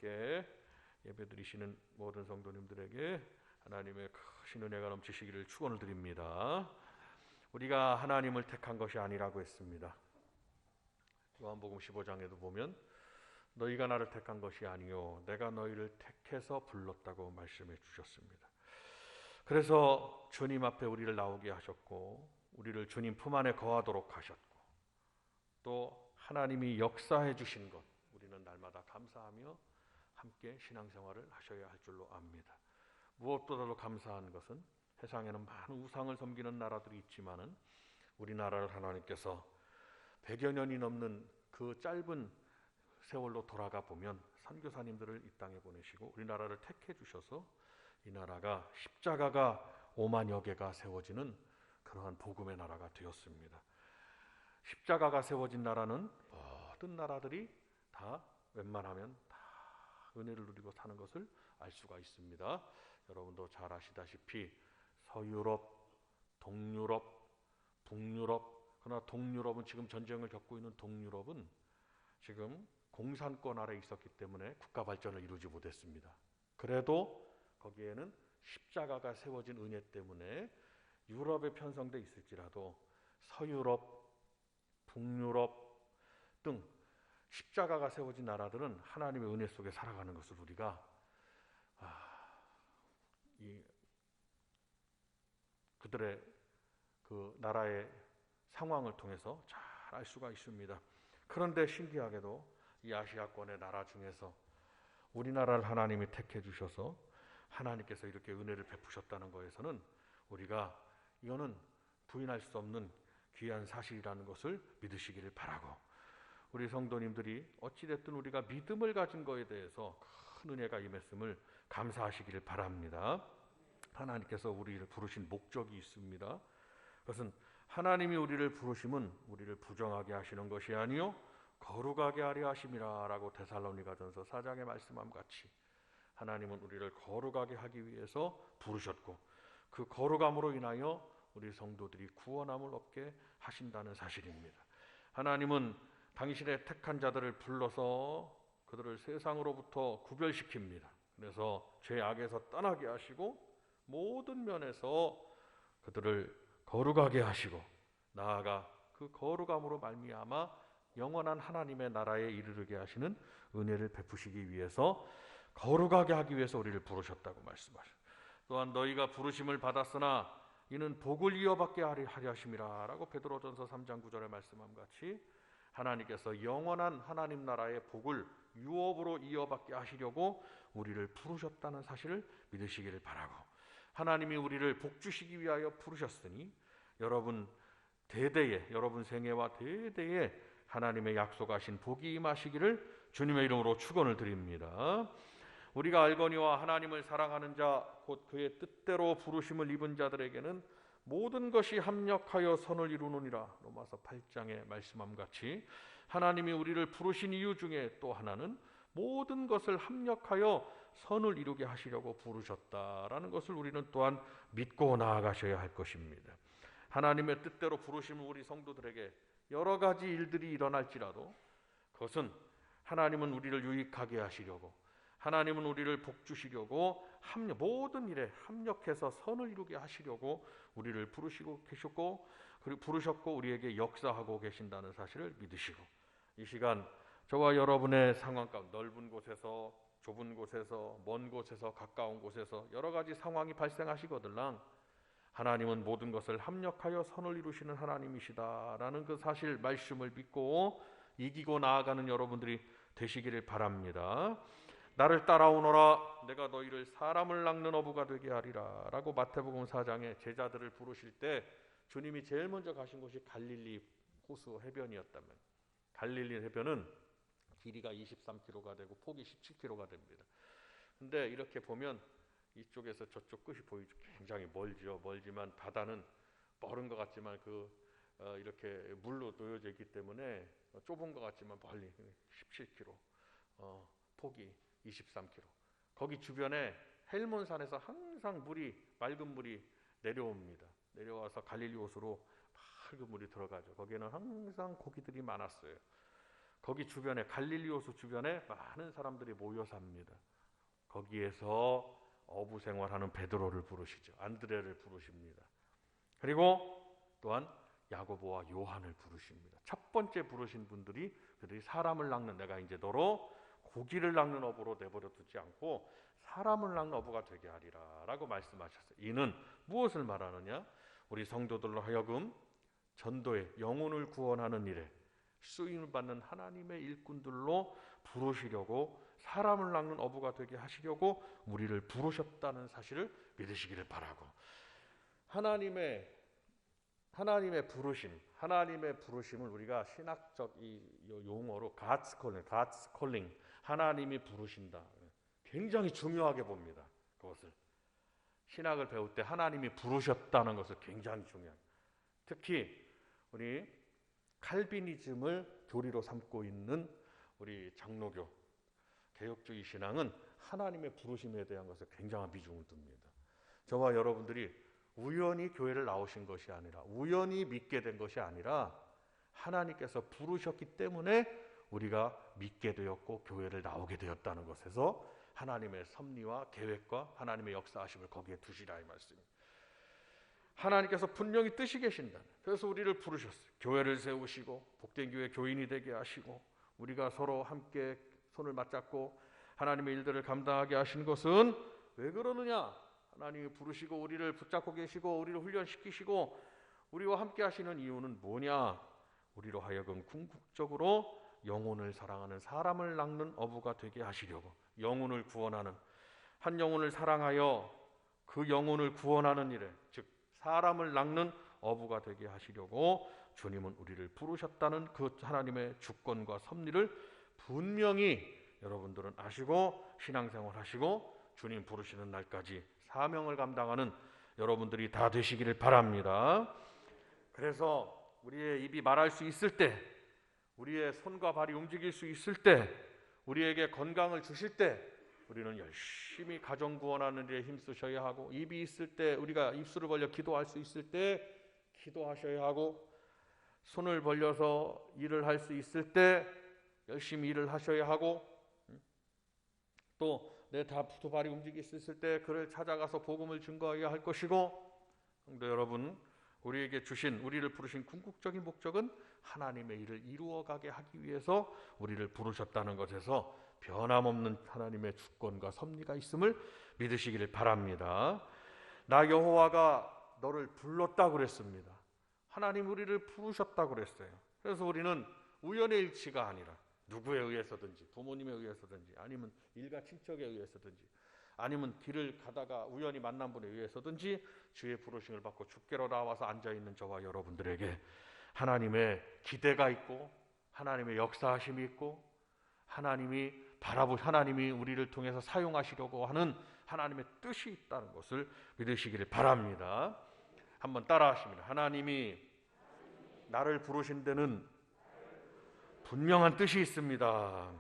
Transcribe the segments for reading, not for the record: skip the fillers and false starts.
함께 예배드리시는 모든 성도님들에게 하나님의 크신 은혜가 넘치시기를 축원을 드립니다. 우리가 하나님을 택한 것이 아니라고 했습니다. 요한복음 15장에도 보면 너희가 나를 택한 것이 아니요 내가 너희를 택해서 불렀다고 말씀해 주셨습니다. 그래서 주님 앞에 우리를 나오게 하셨고 우리를 주님 품 안에 거하도록 하셨고 또 하나님이 역사해 주신 것 우리는 날마다 감사하며 함께 신앙생활을 하셔야 할 줄로 압니다. 무엇보다도 감사한 것은 세상에는 많은 우상을 섬기는 나라들이 있지만은 우리나라를 하나님께서 100여 년이 넘는 그 짧은 세월로 돌아가 보면 선교사님들을 이 땅에 보내시고 우리나라를 택해 주셔서 이 나라가 십자가가 5만여 개가 세워지는 그러한 복음의 나라가 되었습니다. 십자가가 세워진 나라는 모든 나라들이 다 웬만하면 다 은혜를 누리고 사는 것을 알 수가 있습니다. 여러분도 잘 아시다시피 서유럽, 동유럽, 북유럽, 그러나 동유럽은 지금 전쟁을 겪고 있는 동유럽은 지금 공산권 아래 있었기 때문에 국가 발전을 이루지 못했습니다. 그래도 거기에는 십자가가 세워진 은혜 때문에 유럽에 편성돼 있을지라도 서유럽, 북유럽 등 십자가가 세워진 나라들은 하나님의 은혜 속에 살아가는 것을 우리가 그들의 그 나라의 상황을 통해서 잘 알 수가 있습니다. 그런데 신기하게도 이 아시아권의 나라 중에서 우리나라를 하나님이 택해 주셔서 하나님께서 이렇게 은혜를 베푸셨다는 것에서는 우리가 이거는 부인할 수 없는 귀한 사실이라는 것을 믿으시기를 바라고 우리 성도님들이 어찌됐든 우리가 믿음을 가진 것에 대해서 큰 은혜가 임했음을 감사하시기를 바랍니다. 하나님께서 우리를 부르신 목적이 있습니다. 그것은 하나님이 우리를 부르심은 우리를 부정하게 하시는 것이 아니요 거룩하게 하려 하심이라 라고 데살로니가전서 4장에 말씀함 같이 하나님은 우리를 거룩하게 하기 위해서 부르셨고 그 거룩함으로 인하여 우리 성도들이 구원함을 얻게 하신다는 사실입니다. 하나님은 당신의 택한 자들을 불러서 그들을 세상으로부터 구별시킵니다. 그래서 죄악에서 떠나게 하시고 모든 면에서 그들을 거룩하게 하시고 나아가 그 거룩함으로 말미암아 영원한 하나님의 나라에 이르게 하시는 은혜를 베푸시기 위해서 거룩하게 하기 위해서 우리를 부르셨다고 말씀하셨습니다. 또한 너희가 부르심을 받았으나 이는 복을 이어받게 하려 하심이라 라고 베드로전서 3장 9절에 말씀함 같이 하나님께서 영원한 하나님 나라의 복을 유업으로 이어받게 하시려고 우리를 부르셨다는 사실을 믿으시기를 바라고 하나님이 우리를 복 주시기 위하여 부르셨으니 여러분 대대에 여러분 생애와 대대에 하나님의 약속하신 복이 임하시기를 주님의 이름으로 축원을 드립니다. 우리가 알거니와 하나님을 사랑하는 자 곧 그의 뜻대로 부르심을 입은 자들에게는 모든 것이 합력하여 선을 이루느니라 로마서 8장에 말씀함 같이 하나님이 우리를 부르신 이유 중에 또 하나는 모든 것을 합력하여 선을 이루게 하시려고 부르셨다라는 것을 우리는 또한 믿고 나아가셔야 할 것입니다. 하나님의 뜻대로 부르심을 우리 성도들에게 여러 가지 일들이 일어날지라도 그것은 하나님은 우리를 유익하게 하시려고 하나님은 우리를 복주시려고 모든 일에 합력해서 선을 이루게 하시려고 우리를 부르시고 계셨고 부르셨고 우리에게 역사하고 계신다는 사실을 믿으시고 이 시간 저와 여러분의 상황 가운데 넓은 곳에서 좁은 곳에서 먼 곳에서 가까운 곳에서 여러 가지 상황이 발생하시거들랑 하나님은 모든 것을 합력하여 선을 이루시는 하나님이시다라는 그 사실 말씀을 믿고 이기고 나아가는 여러분들이 되시기를 바랍니다. 나를 따라오너라 내가 너희를 사람을 낚는 어부가 되게 하리라 라고 마태복음 4장에 제자들을 부르실 때 주님이 제일 먼저 가신 곳이 갈릴리 호수 해변이었다면 갈릴리 해변은 길이가 23km가 되고 폭이 17km가 됩니다. 근데 이렇게 보면 이쪽에서 저쪽 끝이 보이죠. 굉장히 멀지만 바다는 멀은 것 같지만 이렇게 물로 놓여져 있기 때문에 좁은 것 같지만 멀리 17km 폭이 23km 거기 주변에 헬몬산에서 항상 맑은 물이 내려옵니다. 내려와서 갈릴리 호수로 맑은 물이 들어가죠. 거기에는 항상 고기들이 많았어요. 거기 주변에 갈릴리 호수 주변에 많은 사람들이 모여 삽니다. 거기에서 어부 생활하는 베드로를 부르시죠. 안드레를 부르십니다. 그리고 또한 야고보와 요한을 부르십니다. 첫 번째 부르신 분들이 그들이 사람을 낚는, 내가 이제 너로 고기를 낚는 어부로 내버려 두지 않고 사람을 낚는 어부가 되게 하리라 라고 말씀하셨어요. 이는 무엇을 말하느냐? 우리 성도들로 하여금 전도에, 영혼을 구원하는 일에 쓰임을 받는 하나님의 일꾼들로 부르시려고, 사람을 낚는 어부가 되게 하시려고 우리를 부르셨다는 사실을 믿으시기를 바라고, 하나님의 부르심을 우리가 신학적 이 용어로 God's calling, 하나님이 부르신다, 굉장히 중요하게 봅니다. 그것을 신학을 배울 때 하나님이 부르셨다는 것을 굉장히 중요합니다. 특히 우리 칼비니즘을 교리로 삼고 있는 우리 장로교 개혁주의 신앙은 하나님의 부르심에 대한 것에 굉장한 비중을 둡니다. 저와 여러분들이 우연히 교회를 나오신 것이 아니라, 우연히 믿게 된 것이 아니라 하나님께서 부르셨기 때문에 우리가 믿게 되었고 교회를 나오게 되었다는 것에서 하나님의 섭리와 계획과 하나님의 역사하심을 거기에 두시라 이 말씀입니다. 하나님께서 분명히 뜻이 계신다. 그래서 우리를 부르셨어요. 교회를 세우시고 복된 교회 교인이 되게 하시고 우리가 서로 함께 손을 맞잡고 하나님의 일들을 감당하게 하신 것은 왜 그러느냐? 하나님이 부르시고 우리를 붙잡고 계시고 우리를 훈련시키시고 우리와 함께 하시는 이유는 뭐냐? 우리로 하여금 궁극적으로 영혼을 사랑하는, 사람을 낚는 어부가 되게 하시려고, 영혼을 구원하는, 한 영혼을 사랑하여 그 영혼을 구원하는 일에, 즉 사람을 낚는 어부가 되게 하시려고 주님은 우리를 부르셨다는 그 하나님의 주권과 섭리를 분명히 여러분들은 아시고 신앙생활 하시고 주님 부르시는 날까지 사명을 감당하는 여러분들이 다 되시기를 바랍니다. 그래서 우리의 입이 말할 수 있을 때, 우리의 손과 발이 움직일 수 있을 때, 우리에게 건강을 주실 때 우리는 열심히 가정 구원하는 일에 힘쓰셔야 하고, 입이 있을 때 우리가 입술을 벌려 기도할 수 있을 때 기도하셔야 하고, 손을 벌려서 일을 할 수 있을 때 열심히 일을 하셔야 하고, 또 내 두 발이 움직일 수 있을 때 그를 찾아가서 복음을 증거해야 할 것이고, 성도 여러분, 우리에게 주신, 우리를 부르신 궁극적인 목적은 하나님의 일을 이루어가게 하기 위해서 우리를 부르셨다는 것에서 변함없는 하나님의 주권과 섭리가 있음을 믿으시기를 바랍니다. 나 여호와가 너를 불렀다고 그랬습니다. 하나님 우리를 부르셨다고 그랬어요. 그래서 우리는 우연의 일치가 아니라 누구에 의해서든지, 부모님에 의해서든지, 아니면 일가 친척에 의해서든지, 아니면 길을 가다가 우연히 만난 분에 의해서든지 주의 부르심을 받고 주께로 나와서 앉아있는 저와 여러분들에게 하나님의 기대가 있고 하나님의 역사하심이 있고 하나님이 우리를 통해서 사용하시려고 하는 하나님의 뜻이 있다는 것을 믿으시기를 바랍니다. 한번 따라하십니다. 하나님이 나를 부르신 데는 분명한 뜻이 있습니다.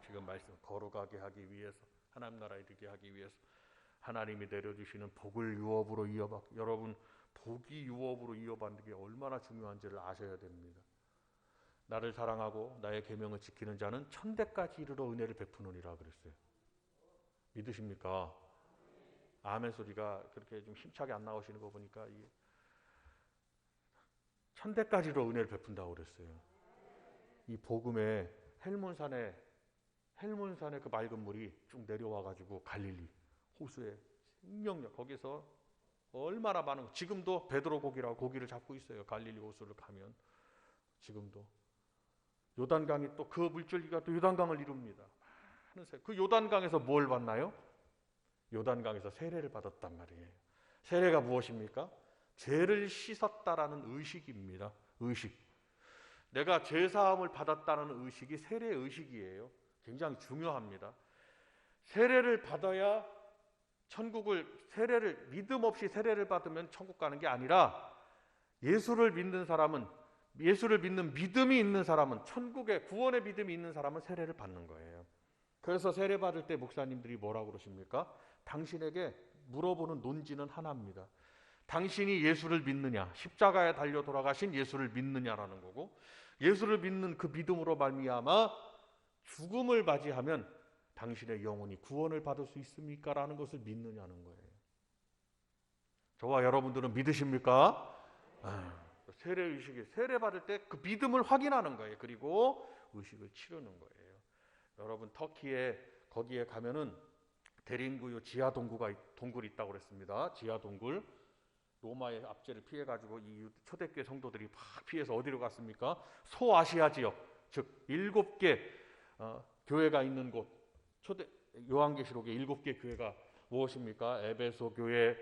지금 말씀 거룩하게 하기 위해서, 하나님 나라에 이르게 하기 위해서 하나님이 내려주시는 복을 유업으로 이어받고, 여러분 복이 유업으로 이어받는 게 얼마나 중요한지를 아셔야 됩니다. 나를 사랑하고 나의 계명을 지키는 자는 천대까지 이르러 은혜를 베푸느니라 그랬어요. 믿으십니까? 아멘 소리가 그렇게 좀 힘차게 안 나오시는 거 보니까 천대까지로 은혜를 베푼다고 그랬어요. 이 복음에 헬몬산에 그 맑은 물이 쭉 내려와가지고 갈릴리 호수에 생명력, 거기서 얼마나 많은, 지금도 베드로 고기를 잡고 있어요. 갈릴리 호수를 가면 지금도 요단강이 또 그 물줄기가 또 요단강을 이룹니다. 그 요단강에서 뭘 받나요? 요단강에서 세례를 받았단 말이에요. 세례가 무엇입니까? 죄를 씻었다라는 의식입니다. 의식. 내가 죄사함을 받았다는 의식이 세례 의식이에요. 굉장히 중요합니다. 세례를 받아야 믿음 없이 세례를 받으면 천국 가는 게 아니라, 예수를 믿는 믿음이 있는 사람은, 천국의 구원의 믿음이 있는 사람은 세례를 받는 거예요. 그래서 세례 받을 때 목사님들이 뭐라고 그러십니까? 당신에게 물어보는 논지는 하나입니다. 당신이 예수를 믿느냐, 십자가에 달려 돌아가신 예수를 믿느냐라는 거고, 예수를 믿는 그 믿음으로 말미암아 죽음을 맞이하면 당신의 영혼이 구원을 받을 수 있습니까? 라는 것을 믿느냐는 거예요. 저와 여러분들은 믿으십니까? 세례 의식이 세례 받을 때 그 믿음을 확인하는 거예요. 그리고 의식을 치르는 거예요. 여러분 터키에 거기에 가면은 대림구요 지하 동굴이 있다고 그랬습니다. 지하 동굴. 로마의 압제를 피해 가지고 이 초대교회 성도들이 막 피해서 어디로 갔습니까? 소아시아 지역, 즉 7개 교회가 있는 곳. 초대 요한계시록의 7개 교회가 무엇입니까? 에베소 교회,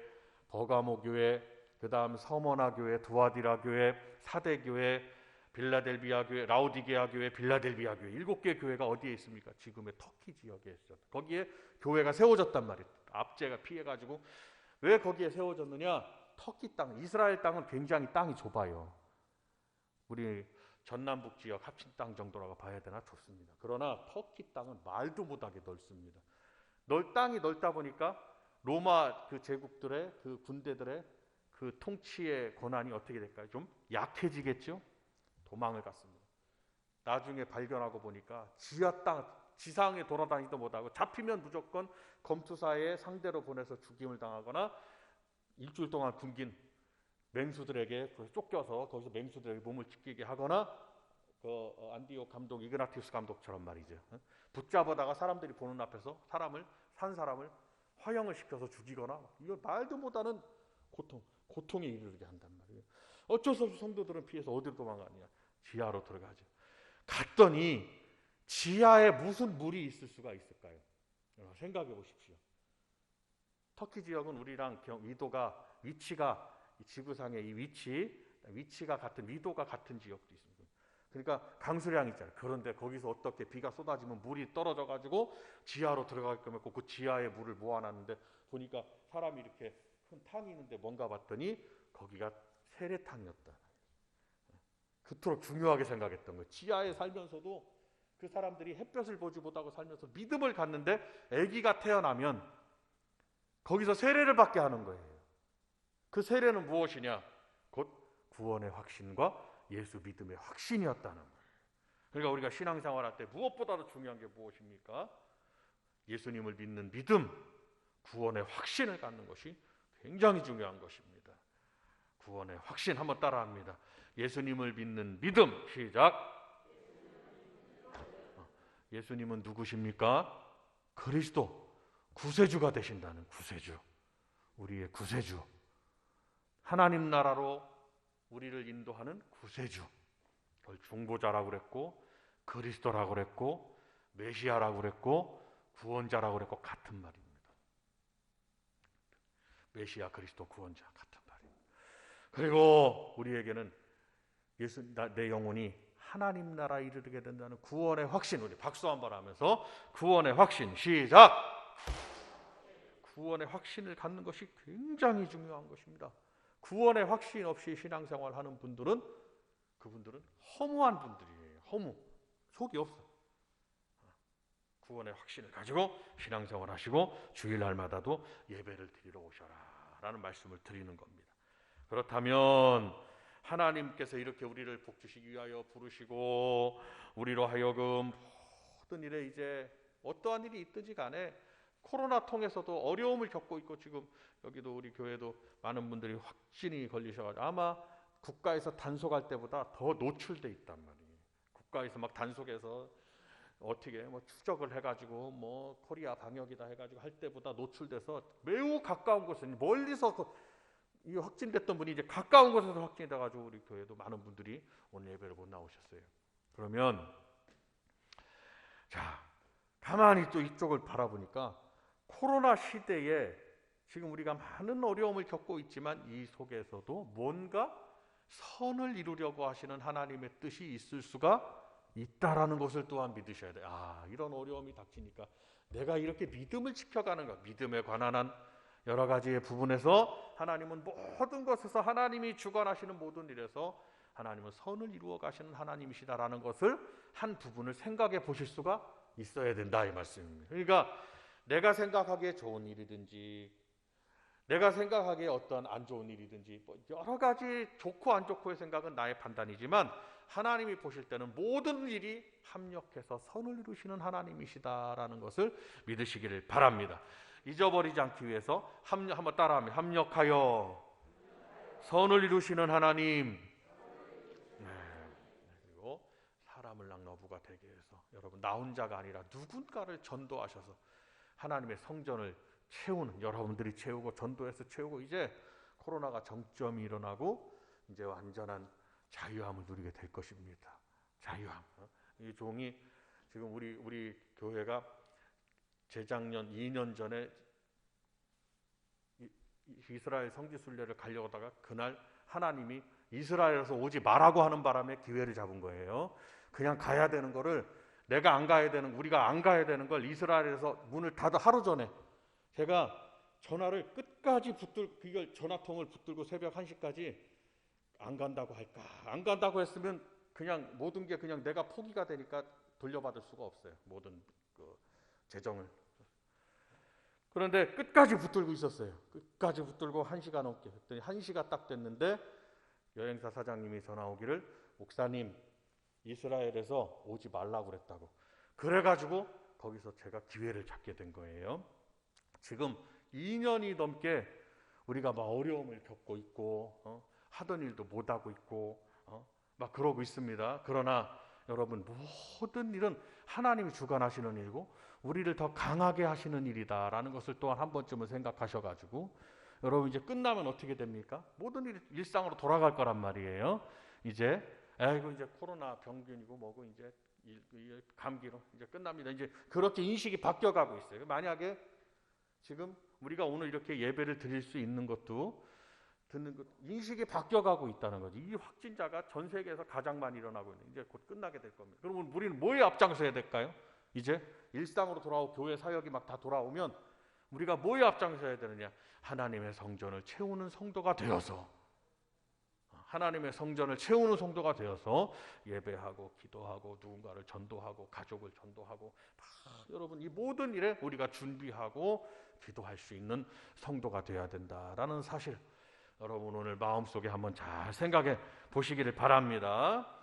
버가모 교회, 그다음 서머나 교회, 두아디라 교회, 사대 교회, 빌라델비아 교회, 라우디게아 교회, 빌라델비아 교회 7개 교회가 어디에 있습니까? 지금의 터키 지역에 있어요. 거기에 교회가 세워졌단 말이에요. 압제가 피해가지고. 왜 거기에 세워졌느냐? 터키 땅, 이스라엘 땅은 굉장히 땅이 좁아요. 우리 전남북 지역 합친 땅 정도라고 봐야 되나 좋습니다. 그러나 터키 땅은 말도 못하게 넓습니다. 땅이 넓다 보니까 로마 그 제국들의 그 군대들의 그 통치의 권한이 어떻게 될까요? 좀 약해지겠죠? 도망을 갔습니다. 나중에 발견하고 보니까 지하 땅, 지상에 돌아다니지도 못하고 잡히면 무조건 검투사의 상대로 보내서 죽임을 당하거나 일주일 동안 굶긴 맹수들에게 쫓겨서 거기서 맹수들에게 몸을 찢기게 하거나 그 안디옥 감독 이그나티우스 감독처럼 말이죠. 붙잡아다가 사람들이 보는 앞에서 산 사람을 화형을 시켜서 죽이거나 이거 말도 못하는 고통에 이르게 한단 말이에요. 어쩔 수 없이 성도들은 피해서 어디로 도망가느냐? 지하로 들어가죠. 갔더니 지하에 무슨 물이 있을 수가 있을까요? 생각해 보십시오. 터키 지역은 우리랑 위치가 지구상의 이 위치가 같은 위도가 같은 지역도 있습니다. 그러니까 강수량이 있잖아요. 그런데 거기서 어떻게 비가 쏟아지면 물이 떨어져 가지고 지하로 들어가게끔 했고 그 지하에 물을 모아놨는데 보니까 사람이 이렇게 큰 탕이 있는데 뭔가 봤더니 거기가 세례탕이었다. 그토록 중요하게 생각했던 거예요. 지하에 살면서도 그 사람들이 햇볕을 보지 못하고 살면서 믿음을 갖는데 아기가 태어나면 거기서 세례를 받게 하는 거예요. 그 세례는 무엇이냐? 곧 구원의 확신과 예수 믿음의 확신이었다는 거예요. 그러니까 우리가 신앙생활할 때 무엇보다도 중요한 게 무엇입니까? 예수님을 믿는 믿음, 구원의 확신을 갖는 것이 굉장히 중요한 것입니다. 구원의 확신 한번 따라합니다. 예수님을 믿는 믿음. 시작. 예수님은 누구십니까? 그리스도, 구세주가 되신다는 구세주. 우리의 구세주. 하나님 나라로 우리를 인도하는 구세주. 그걸 중보자라고 그랬고 그리스도라고 그랬고 메시아라고 그랬고 구원자라고 그랬고 같은 말입니다. 메시아, 그리스도, 구원자 같은 말입니다. 그리고 우리에게는 내 영혼이 하나님 나라에 이르게 된다는 구원의 확신. 우리 박수 한번 하면서 구원의 확신. 시작. 구원의 확신을 갖는 것이 굉장히 중요한 것입니다. 구원의 확신 없이 신앙생활 하는 분들은 그분들은 허무한 분들이에요. 허무. 속이 없어. 구원의 확신을 가지고 신앙생활 하시고 주일날마다도 예배를 드리러 오셔라 라는 말씀을 드리는 겁니다. 그렇다면 하나님께서 이렇게 우리를 복주시기 위하여 부르시고 우리로 하여금 모든 일에 이제 어떠한 일이 있든지 간에 코로나 통해서도 어려움을 겪고 있고 지금 여기도 우리 교회도 많은 분들이 확진이 걸리셔가지고 아마 국가에서 단속할 때보다 더 노출돼 있단 말이에요. 국가에서 막 단속해서 어떻게 추적을 해가지고 코리아 방역이다 해가지고 할 때보다 노출돼서 매우 가까운 곳에 멀리서 이 확진됐던 분이 이제 가까운 곳에서 확진이 돼가지고 우리 교회도 많은 분들이 오늘 예배를 못 나오셨어요. 그러면 자 가만히 또 이쪽을 바라보니까 코로나 시대에 지금 우리가 많은 어려움을 겪고 있지만 이 속에서도 뭔가 선을 이루려고 하시는 하나님의 뜻이 있을 수가 있다라는 것을 또한 믿으셔야 돼요. 이런 어려움이 닥치니까 내가 이렇게 믿음을 지켜가는 것, 믿음에 관한 한 여러 가지의 부분에서 하나님은 모든 것에서 하나님이 주관하시는 모든 일에서 하나님은 선을 이루어 가시는 하나님이시다라는 것을 한 부분을 생각해 보실 수가 있어야 된다 이 말씀입니다. 그러니까 내가 생각하기에 좋은 일이든지 내가 생각하기에 어떤 안 좋은 일이든지 여러 가지 좋고 안 좋고의 생각은 나의 판단이지만 하나님이 보실 때는 모든 일이 합력해서 선을 이루시는 하나님이시다라는 것을 믿으시기를 바랍니다. 잊어버리지 않기 위해서 한번 따라하면 합력하여 선을 이루시는 하나님. 네. 그리고 사람을 낳는 어부가 되기 위해서 여러분 나 혼자가 아니라 누군가를 전도하셔서 하나님의 성전을 채우는, 여러분들이 채우고 전도해서 채우고 이제 코로나가 정점이 일어나고 이제 완전한 자유함을 누리게 될 것입니다. 자유함. 이 종이 지금 우리 교회가 재작년 2년 전에 이스라엘 성지순례를 가려고 하다가 그날 하나님이 이스라엘에서 오지 말라고 하는 바람에 기회를 잡은 거예요. 그냥 가야 되는 거를 내가 안 가야 되는, 우리가 안 가야 되는 걸 이스라엘에서 문을 닫아 하루 전에 제가 전화를 끝까지 이걸 전화통을 붙들고 새벽 1시까지 안 간다고 할까? 안 간다고 했으면 그냥 모든 게 그냥 내가 포기가 되니까 돌려받을 수가 없어요. 모든 그 재정을. 그런데 끝까지 붙들고 있었어요. 끝까지 붙들고 1시간 넘게 했더니 1시가 딱 됐는데 여행사 사장님이 전화 오기를 목사님 이스라엘에서 오지 말라고 그랬다고. 그래가지고 거기서 제가 기회를 잡게 된 거예요. 지금 2년이 넘게 우리가 막 어려움을 겪고 있고 하던 일도 못하고 있고 막 그러고 있습니다. 그러나 여러분 모든 일은 하나님이 주관하시는 일이고 우리를 더 강하게 하시는 일이다라는 것을 또한 한 번쯤은 생각하셔가지고 여러분 이제 끝나면 어떻게 됩니까? 모든 일이 일상으로 돌아갈 거란 말이에요. 이제 이제 코로나 병균이고 뭐고 이제 감기로 이제 끝납니다. 이제 그렇게 인식이 바뀌어가고 있어요. 만약에 지금 우리가 오늘 이렇게 예배를 드릴 수 있는 것도 듣는 것 인식이 바뀌어가고 있다는 거죠. 이 확진자가 전 세계에서 가장 많이 일어나고 있는 이제 곧 끝나게 될 겁니다. 그러면 우리는 뭐에 앞장서야 될까요? 이제 일상으로 돌아오고 교회 사역이 막 다 돌아오면 우리가 뭐에 앞장서야 되느냐? 하나님의 성전을 채우는 성도가 되어서 하나님의 성전을 채우는 성도가 되어서 예배하고 기도하고 누군가를 전도하고 가족을 전도하고 여러분 이 모든 일에 우리가 준비하고 기도할 수 있는 성도가 되어야 된다라는 사실 여러분 오늘 마음속에 한번 잘 생각해 보시기를 바랍니다.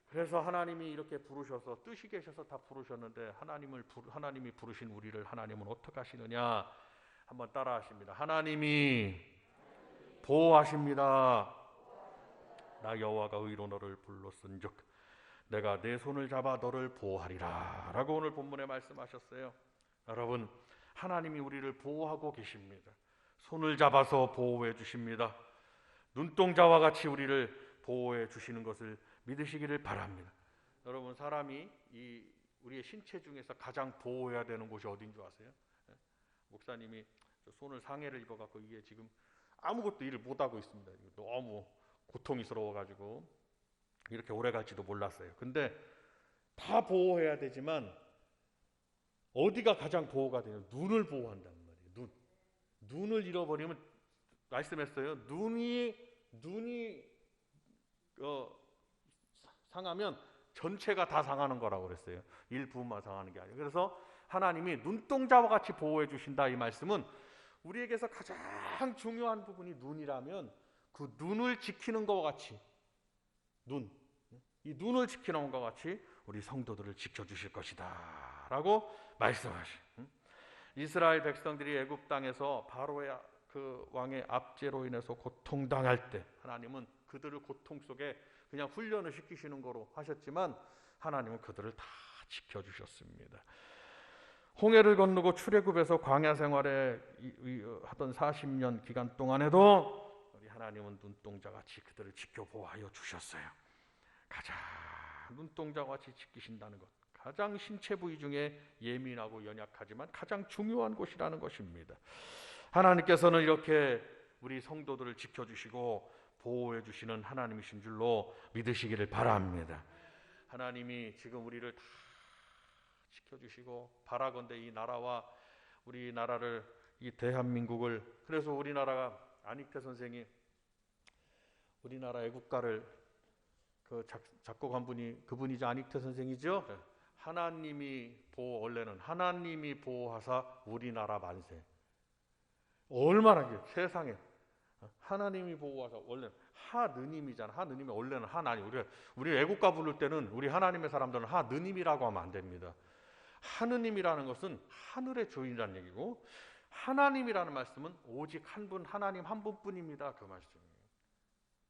그래서 하나님이 이렇게 부르셔서 뜻이 계셔서 다 부르셨는데 하나님이 부르신 우리를 하나님은 어떻게 하시느냐? 한번 따라 하십니다. 하나님이 보호하십니다. 나 여호와가 의로 너를 불렀은즉 내가 내 손을 잡아 너를 보호하리라 라고 오늘 본문에 말씀하셨어요. 여러분 하나님이 우리를 보호하고 계십니다. 손을 잡아서 보호해 주십니다. 눈동자와 같이 우리를 보호해 주시는 것을 믿으시기를 바랍니다. 여러분 사람이 우리의 신체 중에서 가장 보호해야 되는 곳이 어딘 줄 아세요? 목사님이 손을 상해를 입어갖고 이게 지금 아무것도 일을 못하고 있습니다. 너무 고통스러워가지고 이렇게 오래 갈지도 몰랐어요. 근데 다 보호해야 되지만 어디가 가장 보호가 돼요? 눈을 보호한다는 말이에요. 눈을 잃어버리면 말씀했어요. 눈이 상하면 전체가 다 상하는 거라고 그랬어요. 일부만 상하는 게 아니에요. 그래서 하나님이 눈동자와 같이 보호해 주신다 이 말씀은 우리에게서 가장 중요한 부분이 눈이라면 그 눈을 지키는 것과 같이 이 눈을 지키는 것과 같이 우리 성도들을 지켜주실 것이다 라고 말씀하시. 이스라엘 백성들이 애굽 땅에서 바로의 그 왕의 압제로 인해서 고통당할 때 하나님은 그들을 고통 속에 그냥 훈련을 시키시는 거로 하셨지만 하나님은 그들을 다 지켜주셨습니다. 홍해를 건너고 출애굽에서 광야 생활에 하던 40년 기간 동안에도 우리 하나님은 눈동자같이 그들을 지켜 보호하여 주셨어요. 가장 눈동자같이 지키신다는 것, 가장 신체 부위 중에 예민하고 연약하지만 가장 중요한 곳이라는 것입니다. 하나님께서는 이렇게 우리 성도들을 지켜주시고 보호해 주시는 하나님이신 줄로 믿으시기를 바랍니다. 하나님이 지금 우리를 다 지켜주시고 바라건대 이 나라와 우리나라를 이 대한민국을 그래서 우리나라가 안익태 선생이 우리나라 애국가를 그 작곡한 분이 그분이죠. 안익태 선생이죠. 하나님이 원래는 하나님이 보호하사 우리나라 만세. 얼마나 세상에 하나님이 보호하사 원래 하느님이잖아. 하느님이 원래는 하나님. 우리 애국가 부를 때는 우리 하나님의 사람들은 하느님이라고 하면 안 됩니다. 하느님이라는 것은 하늘의 주인이라는 얘기고, 하나님이라는 말씀은 오직 한 분, 하나님 한 분뿐입니다. 그 말씀이에요.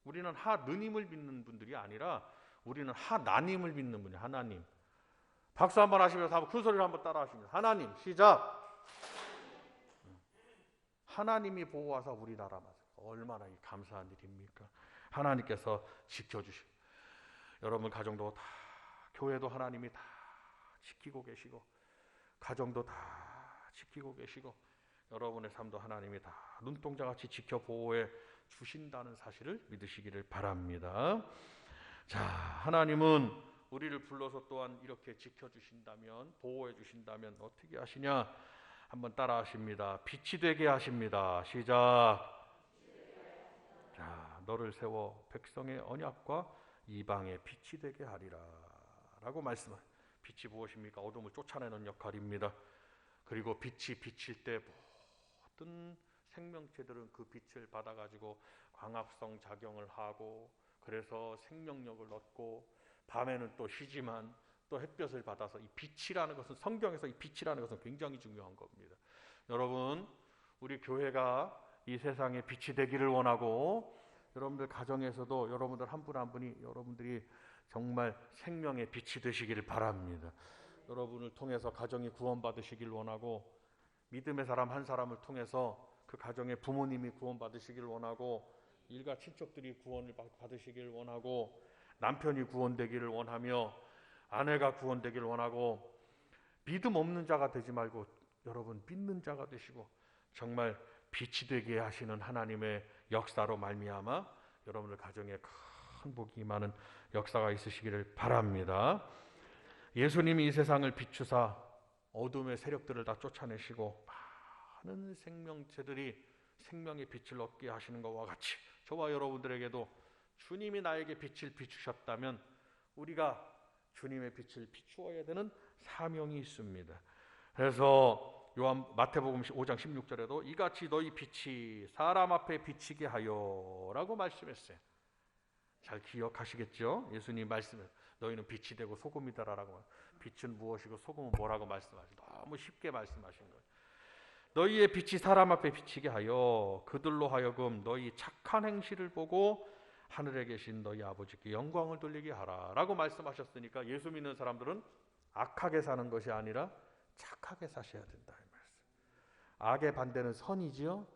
우리는 하느님을 믿는 분들이 아니라 우리는 하나님을 믿는 분이에요. 하나님. 박수 한번 하시면서 한번 큰 소리로 한번 따라 하십니다. 하나님. 시작. 하나님이 보호하사 우리나라 맞아요. 얼마나 감사한 일입니까? 하나님께서 지켜주시고, 여러분 가정도 다, 교회도 하나님이 다 지키고 계시고, 가정도 다 지키고 계시고, 여러분의 삶도 하나님이 다 눈동자같이 지켜 보호해 주신다는 사실을 믿으시기를 바랍니다. 자, 하나님은 우리를 불러서 또한 이렇게 지켜주신다면, 보호해 주신다면 어떻게 하시냐? 한번 따라 하십니다. 빛이 되게 하십니다. 시작. 자, 너를 세워 백성의 언약과 이방의 빛이 되게 하리라 라고 말씀합니다. 빛이 무엇입니까? 어둠을 쫓아내는 역할입니다. 그리고 빛이 비칠 때 모든 생명체들은 그 빛을 받아가지고 광합성 작용을 하고, 그래서 생명력을 얻고, 밤에는 또 쉬지만 또 햇볕을 받아서, 이 빛이라는 것은, 성경에서 이 빛이라는 것은 굉장히 중요한 겁니다. 여러분, 우리 교회가 이 세상에 빛이 되기를 원하고, 여러분들 가정에서도 여러분들 한 분 한 분이 여러분들이 정말 생명의 빛이 되시기를 바랍니다. 여러분을 통해서 가정이 구원받으시길 원하고, 믿음의 사람 한 사람을 통해서 그 가정의 부모님이 구원받으시길 원하고, 일가 친척들이 구원을 받으시길 원하고, 남편이 구원되기를 원하며, 아내가 구원되기를 원하고, 믿음 없는 자가 되지 말고 여러분 믿는 자가 되시고, 정말 빛이 되게 하시는 하나님의 역사로 말미암아 여러분들 가정에 큰 복이 임하는 역사가 있으시기를 바랍니다. 예수님이 이 세상을 비추사 어둠의 세력들을 다 쫓아내시고 많은 생명체들이 생명의 빛을 얻게 하시는 것과 같이, 저와 여러분들에게도 주님이 나에게 빛을 비추셨다면 우리가 주님의 빛을 비추어야 되는 사명이 있습니다. 그래서 마태복음 5장 16절에도 이같이 너희 빛이 사람 앞에 비치게 하여 라고 말씀했어요. 잘 기억하시겠죠? 예수님 말씀을 너희는 빛이 되고 소금이다라고. 빛은 무엇이고 소금은 뭐라고 말씀하시죠? 너무 쉽게 말씀하신 거예요. 너희의 빛이 사람 앞에 비치게 하여 그들로 하여금 너희 착한 행실을 보고 하늘에 계신 너희 아버지께 영광을 돌리게 하라 라고 말씀하셨으니까, 예수 믿는 사람들은 악하게 사는 것이 아니라 착하게 사셔야 된다 이 말씀. 악의 반대는 선이지요.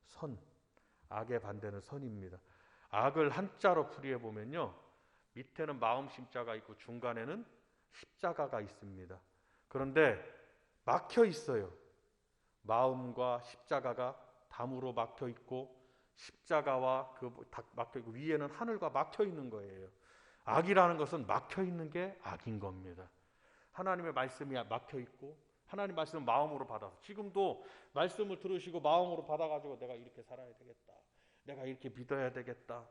선. 악의 반대는 선입니다. 악을 한자로 풀이해 보면요, 밑에는 마음 심자가 있고 중간에는 십자가가 있습니다. 그런데 막혀 있어요. 마음과 십자가가 담으로 막혀 있고, 십자가와 막혀 있고, 위에는 하늘과 막혀 있는 거예요. 악이라는 것은 막혀 있는 게 악인 겁니다. 하나님의 말씀이 막혀 있고, 하나님 말씀을 마음으로 받아서, 지금도 말씀을 들으시고 마음으로 받아가지고 내가 이렇게 살아야 되겠다, 내가 이렇게 믿어야 되겠다,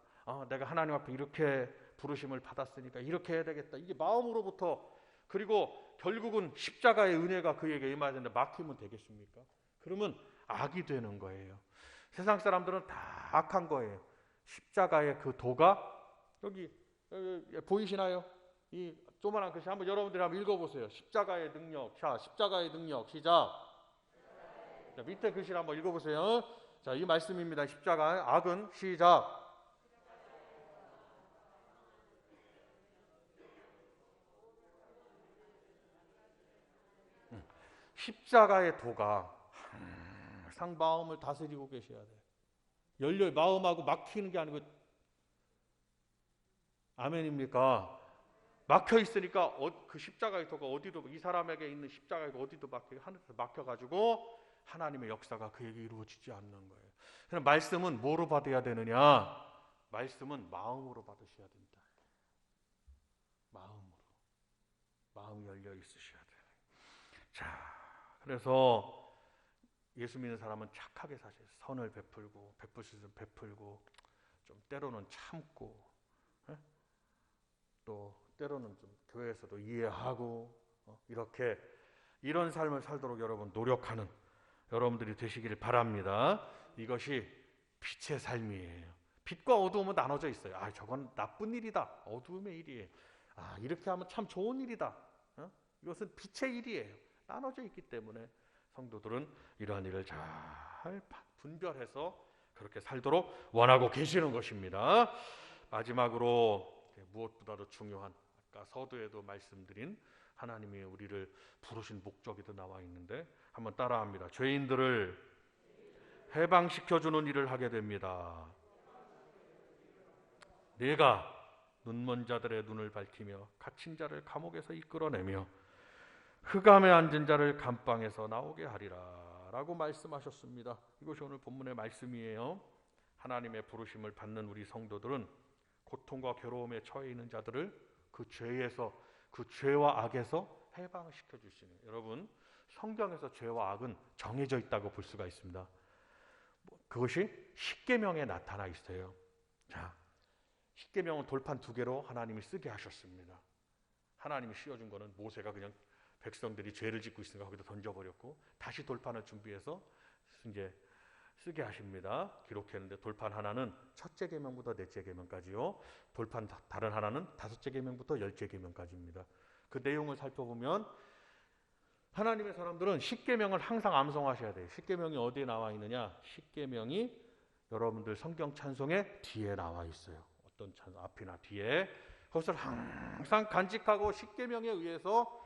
내가 하나님 앞에 이렇게 부르심을 받았으니까 이렇게 해야 되겠다, 이게 마음으로부터, 그리고 결국은 십자가의 은혜가 그에게 임해야 되는데 막히면 되겠습니까? 그러면 악이 되는 거예요. 세상 사람들은 다 악한 거예요. 십자가의 그 도가 여기 보이시나요? 이 조그만한 글씨 한번 여러분들이 한번 읽어보세요. 십자가의 능력. 자, 십자가의 능력 시작. 자, 밑에 글씨를 한번 읽어보세요. 자, 이 말씀입니다. 십자가의 악은 시작. 십자가의 도가 항상 마음을 다스리고 계셔야 돼요. 마음하고 막히는 게 아니고, 아멘입니까? 막혀 있으니까 그 십자가의 도가 어디도, 이 사람에게 있는 십자가의 도 어디도 하늘에서 막혀가지고 하나님의 역사가 그에게 이루어지지 않는 거예요. 그래서 말씀은 뭐로 받아야 되느냐? 말씀은 마음으로 받으셔야 된다. 마음으로. 마음이 열려 있으셔야 돼요. 자, 그래서 예수 믿는 사람은 착하게 사셔요. 선을 베풀고, 베풀 수 있으면 베풀고, 좀 때로는 참고, 또 때로는 좀 교회에서도 이해하고, 이렇게 이런 삶을 살도록 여러분 노력하는 여러분들이 되시기를 바랍니다. 이것이 빛의 삶이에요. 빛과 어두움은 나눠져 있어요. 아, 저건 나쁜 일이다. 어두움의 일이에요. 아, 이렇게 하면 참 좋은 일이다. 이것은 빛의 일이에요. 나눠져 있기 때문에 성도들은 이러한 일을 잘 분별해서 그렇게 살도록 원하고 계시는 것입니다. 마지막으로 무엇보다도 중요한, 아까 서두에도 말씀드린 하나님이 우리를 부르신 목적이도 나와 있는데 한번 따라합니다. 죄인들을 해방시켜주는 일을 하게 됩니다. 내가 눈먼 자들의 눈을 밝히며 갇힌 자를 감옥에서 이끌어내며 흑암에 앉은 자를 감방에서 나오게 하리라 라고 말씀하셨습니다. 이것이 오늘 본문의 말씀이에요. 하나님의 부르심을 받는 우리 성도들은 고통과 괴로움에 처해 있는 자들을 그 죄에서, 그 죄와 악에서 해방시켜 주시는, 여러분 성경에서 죄와 악은 정해져 있다고 볼 수가 있습니다. 그것이 십계명에 나타나 있어요. 자, 십계명은 돌판 2개로 하나님이 쓰게 하셨습니다. 하나님이 씌워준 거는 모세가 그냥 백성들이 죄를 짓고 있으니까 거기다 던져버렸고, 다시 돌판을 준비해서 이제 쓰게 하십니다. 기록했는데 돌판 하나는 첫째 계명부터 넷째 계명까지요. 돌판 다른 하나는 5째 계명부터 10째 계명까지입니다. 그 내용을 살펴보면 하나님의 사람들은 십계명을 항상 암송하셔야 돼요. 십계명이 어디에 나와 있느냐? 십계명이 여러분들 성경 찬송의 뒤에 나와 있어요. 어떤 찬송 앞이나 뒤에. 그것을 항상 간직하고 십계명에 의해서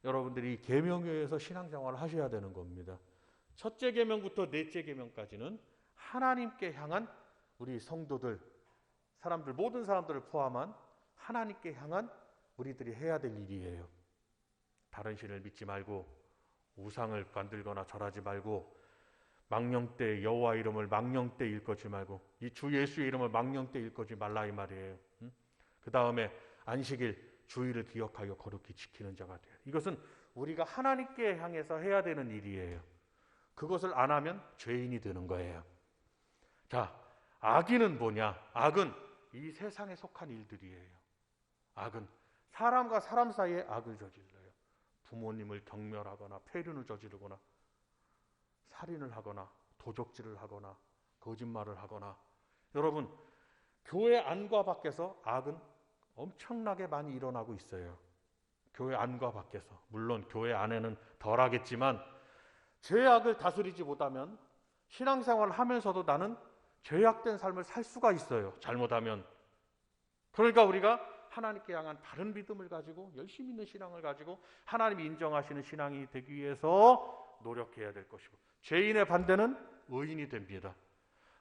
여러분들이 계명에 의해서 신앙생활을 하셔야 되는 겁니다. 첫째 계명부터 넷째 계명까지는 하나님께 향한 우리 성도들, 사람들, 모든 사람들을 포함한 하나님께 향한 우리들이 해야 될 일이에요. 다른 신을 믿지 말고 우상을 만들거나 절하지 말고 망령때 여호와 이름을 망령때 일컫지 말고 이 주 예수의 이름을 망령때 일컫지 말라 이 말이에요. 그 다음에 안식일 주의를 기억하여 거룩히 지키는 자가 돼요. 이것은 우리가 하나님께 향해서 해야 되는 일이에요. 그것을 안 하면 죄인이 되는 거예요. 자, 악인은 뭐냐? 악은 이 세상에 속한 일들이에요. 악은 사람과 사람 사이에 악을 저질러요. 부모님을 경멸하거나 폐륜을 저지르거나 살인을 하거나 도적질을 하거나 거짓말을 하거나, 여러분 교회 안과 밖에서 악은 엄청나게 많이 일어나고 있어요. 교회 안과 밖에서. 물론 교회 안에는 덜 하겠지만 죄악을 다스리지 못하면 신앙생활을 하면서도 나는 죄악된 삶을 살 수가 있어요. 잘못하면. 그러니까 우리가 하나님께 향한 바른 믿음을 가지고 열심히 있는 신앙을 가지고 하나님이 인정하시는 신앙이 되기 위해서 노력해야 될 것이고, 죄인의 반대는 의인이 됩니다.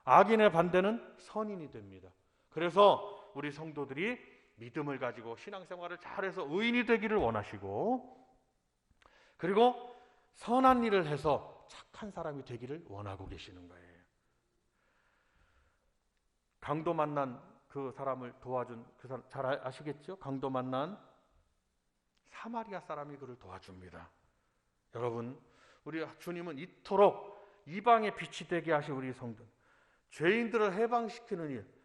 악인의 반대는 선인이 됩니다. 그래서 우리 성도들이 믿음을 가지고 신앙생활을 잘해서 의인이 되기를 원하시고, 그리고 선한 일을 해서 착한 사람이 되기를 원하고 계시는 거예요. 강도 만난 그 사람을 도와준 그 사람 잘 아시겠죠? 강도 만난 사마리아 사람이 그를 도와줍니다. 여러분, 우리 주님은 이토록 이방의 빛이 되게 하신 우리 성도, 죄인들을 해방시키는 일,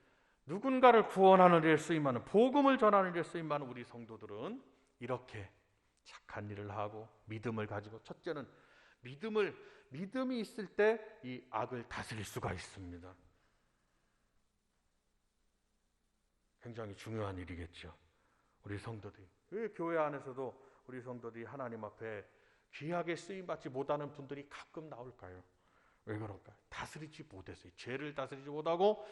누군가를 구원하는 일에 쓰임하는, 복음을 전하는 일에 쓰임하는 우리 성도들은 이렇게 착한 일을 하고 믿음을 가지고, 첫째는 믿음이 있을 때 이 악을 다스릴 수가 있습니다. 굉장히 중요한 일이겠죠. 우리 성도들이, 왜 교회 안에서도 우리 성도들이 하나님 앞에 귀하게 쓰임받지 못하는 분들이 가끔 나올까요? 왜 그럴까요? 다스리지 못했어요. 죄를 다스리지 못하고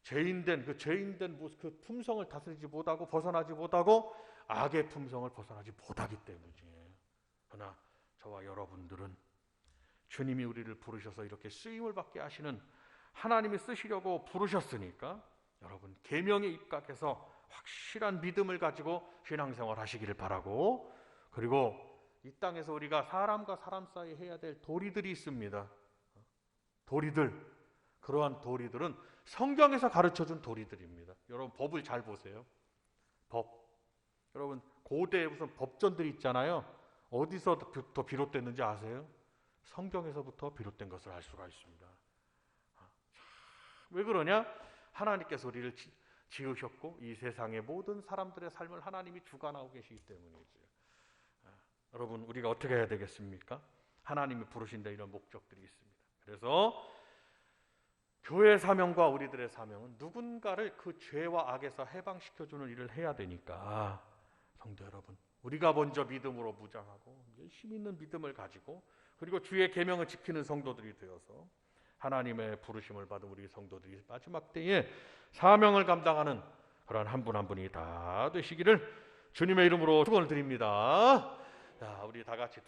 죄인된 그 품성을 다스리지 못하고 벗어나지 못하고 악의 품성을 벗어나지 못하기 때문이에요. 그러나 저와 여러분들은 주님이 우리를 부르셔서 이렇게 쓰임을 받게 하시는, 하나님이 쓰시려고 부르셨으니까 여러분 계명에 입각해서 확실한 믿음을 가지고 신앙생활 하시기를 바라고, 그리고 이 땅에서 우리가 사람과 사람 사이에 해야 될 도리들이 있습니다. 도리들, 그러한 도리들은 성경에서 가르쳐준 도리들입니다. 여러분 법을 잘 보세요. 법, 여러분 고대에 무슨 법전들이 있잖아요. 어디서부터 비롯됐는지 아세요? 성경에서부터 비롯된 것을 알 수가 있습니다. 왜 그러냐? 하나님께서 우리를 지으셨고 이 세상의 모든 사람들의 삶을 하나님이 주관하고 계시기 때문이죠. 여러분 우리가 어떻게 해야 되겠습니까? 하나님이 부르신 데 이런 목적들이 있습니다. 그래서 교회의 사명과 우리들의 사명은 누군가를 그 죄와 악에서 해방시켜주는 일을 해야 되니까, 성도 여러분, 우리가 먼저 믿음으로 무장하고 열심히 있는 믿음을 가지고, 그리고 주의 계명을 지키는 성도들이 되어서 하나님의 부르심을 받은 우리 성도들이 마지막 때에 사명을 감당하는 그런 한 분 한 분이 다 되시기를 주님의 이름으로 축원을 드립니다. 자, 우리 다 같이